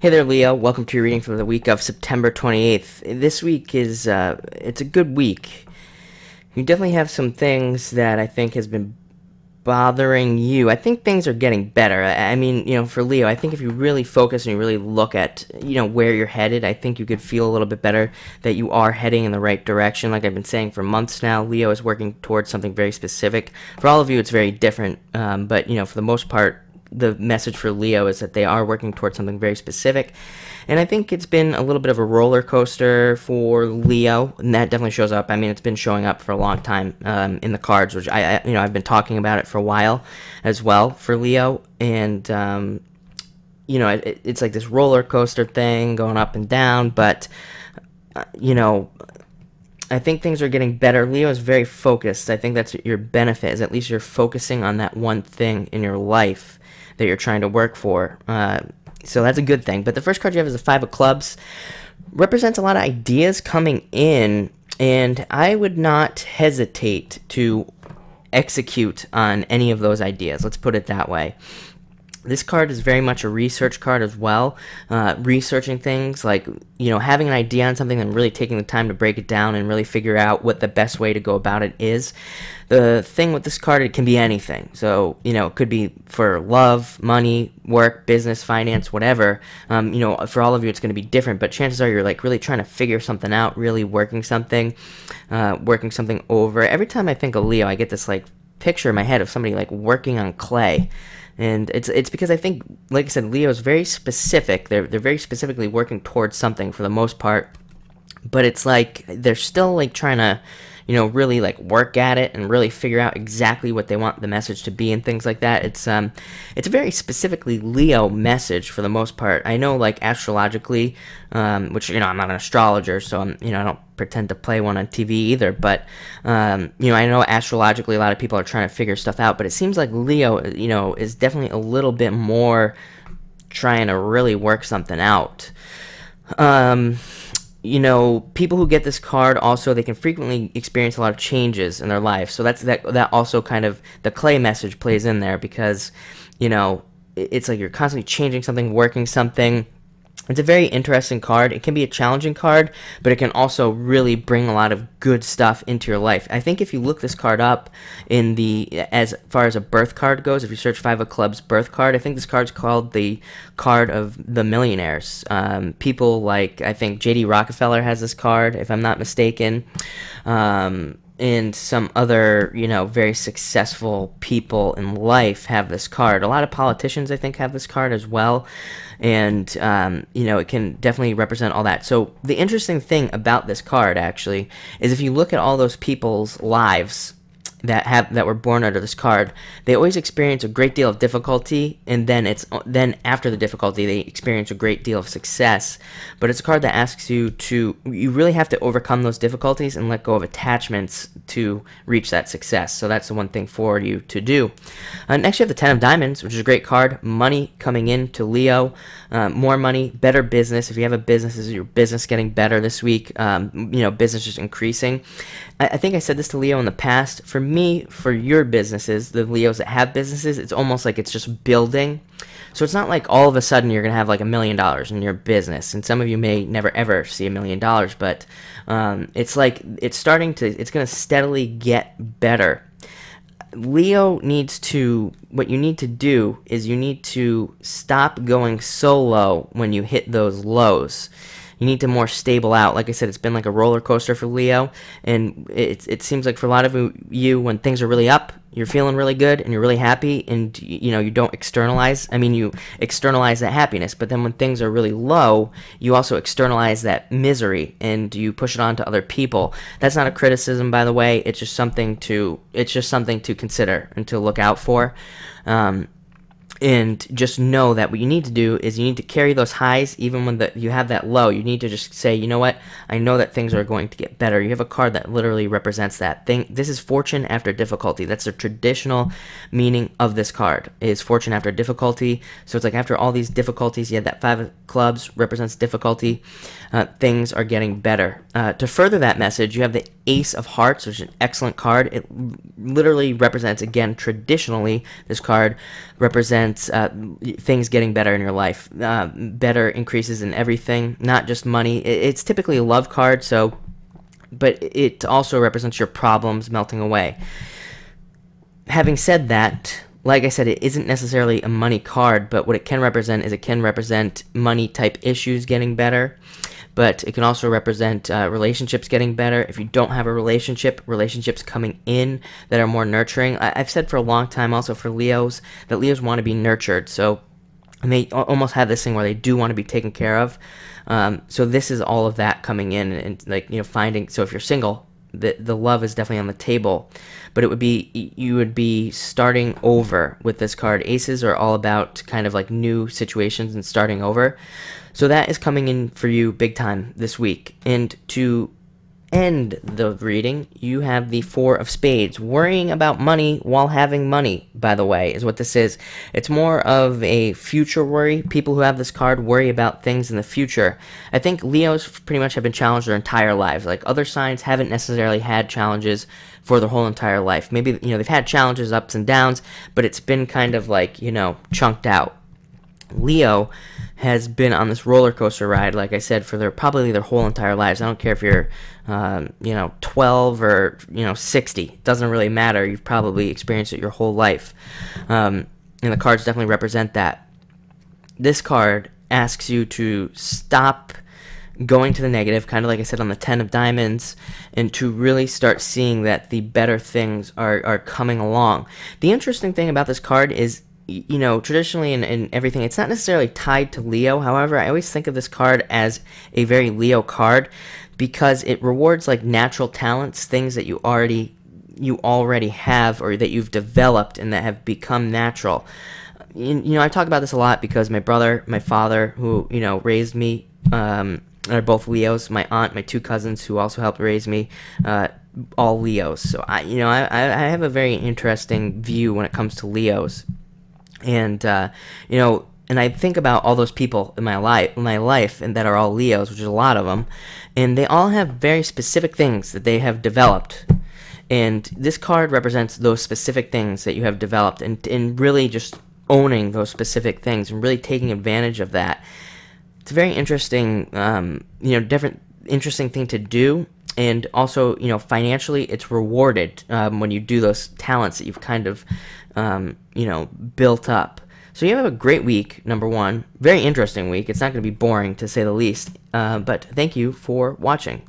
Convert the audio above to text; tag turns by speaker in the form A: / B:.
A: Hey there, Leo. Welcome to your reading for the week of September 28th. This week is, it's a good week. You definitely have some things that I think has been bothering you. I think things are getting better. I mean, for Leo, I think if you really focus and you really look at, where you're headed, I think you could feel a little bit better that you are heading in the right direction. Like I've been saying for months now, Leo is working towards something very specific. For all of you, it's very different, but, for the most part, the message for Leo is that they are working towards something very specific. And I think it's been a little bit of a roller coaster for Leo, and that definitely shows up. I mean, it's been showing up for a long time in the cards, which I've been talking about it for a while as well for Leo. And it's like this roller coaster thing going up and down, but I think things are getting better. Leo is very focused. I think that's your benefit, is at least you're focusing on that one thing in your life that you're trying to work for. So that's a good thing. But the first card you have is the Five of Clubs. Represents a lot of ideas coming in, and I would not hesitate to execute on any of those ideas. Let's put it that way. This card is very much a research card as well, researching things like, having an idea on something and really taking the time to break it down and really figure out what the best way to go about it is. The thing with this card, it can be anything. So, it could be for love, money, work, business, finance, whatever. For all of you, it's going to be different, but chances are you're like really trying to figure something out, really working something over. Every time I think of Leo, I get this like picture in my head of somebody like working on clay. And it's because I think, like I said, Leo is very specific. They're very specifically working towards something for the most part, but it's like they're still like trying to, really like work at it and really figure out exactly what they want the message to be and things like that. It's a very specifically Leo message for the most part. I know, like astrologically, which I'm not an astrologer, so I don't pretend to play one on TV either, but I know astrologically a lot of people are trying to figure stuff out, but it seems like Leo is definitely a little bit more trying to really work something out. People who get this card also, they can frequently experience a lot of changes in their life, so that also kind of, the clay message plays in there, because it's like you're constantly changing something, working something. It's a very interesting card. It can be a challenging card, but it can also really bring a lot of good stuff into your life. I think if you look this card up as far as a birth card goes, if you search Five of Clubs birth card, I think this card's called the card of the millionaires. People like, I think J.D. Rockefeller has this card, if I'm not mistaken. And some other, very successful people in life have this card. A lot of politicians, I think, have this card as well. And, it can definitely represent all that. So the interesting thing about this card, actually, is if you look at all those people's lives that were born under this card, they always experience a great deal of difficulty, and then after the difficulty they experience a great deal of success. But it's a card that asks you really have to overcome those difficulties and let go of attachments to reach that success. So that's the one thing for you to do. Next you have the Ten of Diamonds, which is a great card. Money coming in to Leo, more money, better business. If you have a business, is your business getting better this week? Business just increasing. I think I said this to Leo in the past. For me, for your businesses, the Leos that have businesses, it's almost like it's just building. So it's not like all of a sudden you're going to have like $1 million in your business. And some of you may never ever see $1 million, but it's like it's going to steadily get better. Leo what you need to do is you need to stop going so low when you hit those lows. You need to more stable out. Like I said, it's been like a roller coaster for Leo, and it seems like for a lot of you, when things are really up, you're feeling really good and you're really happy, and you don't externalize. I mean, you externalize that happiness, but then when things are really low, you also externalize that misery and you push it on to other people. That's not a criticism, by the way. It's just something to consider and to look out for. And just know that what you need to do is you need to carry those highs even when you have that low. You need to just say, you know what, I know that things are going to get better. You have a card that literally represents that thing. This is fortune after difficulty. That's the traditional meaning of this card, is fortune after difficulty. So it's like after all these difficulties, you have that Five of Clubs represents difficulty. Things are getting better. To further that message, you have the Ace of Hearts, which is an excellent card. It literally represents, again, traditionally, this card represents things getting better in your life, better increases in everything, not just money. It's typically a love card, but it also represents your problems melting away. Having said that, like I said, it isn't necessarily a money card, but what it can represent is it can represent money-type issues getting better, but it can also represent relationships getting better. If you don't have a relationship, relationships coming in that are more nurturing. I've said for a long time also for Leos that Leos want to be nurtured, so and they almost have this thing where they do want to be taken care of. So this is all of that coming in, and like, you know, finding. So if you're single, the love is definitely on the table, but you would be starting over with this card. Aces are all about kind of like new situations and starting over. So that is coming in for you big time this week. And to end the reading, you have the Four of Spades. Worrying about money while having money, by the way, is what this is. It's more of a future worry. People who have this card worry about things in the future. I think Leos pretty much have been challenged their entire lives. Like, other signs haven't necessarily had challenges for their whole entire life. Maybe, you know, they've had challenges, ups and downs, but it's been kind of like, you know, chunked out. Leo has been on this roller coaster ride, like I said, for probably their whole entire lives. I don't care if you're, you know, 12 or, you know, 60. It doesn't really matter. You've probably experienced it your whole life. And the cards definitely represent that. This card asks you to stop going to the negative, kind of like I said on the 10 of Diamonds, and to really start seeing that the better things are coming along. The interesting thing about this card is, you know, traditionally and everything, it's not necessarily tied to Leo. However, I always think of this card as a very Leo card because it rewards like natural talents, things that you already have or that you've developed and that have become natural. You know, I talk about this a lot because my brother, my father, who, you know, raised me, are both Leos. My aunt, my two cousins who also helped raise me, all Leos. So I have a very interesting view when it comes to Leos. And, you know, and I think about all those people in my life, and that are all Leos, which is a lot of them, and they all have very specific things that they have developed. And this card represents those specific things that you have developed, and really just owning those specific things and really taking advantage of that. It's a very interesting, you know, interesting thing to do. And also, you know, financially, it's rewarded when you do those talents that you've kind of, you know, built up. So you have a great week, number one. Very interesting week. It's not going to be boring, to say the least. But thank you for watching.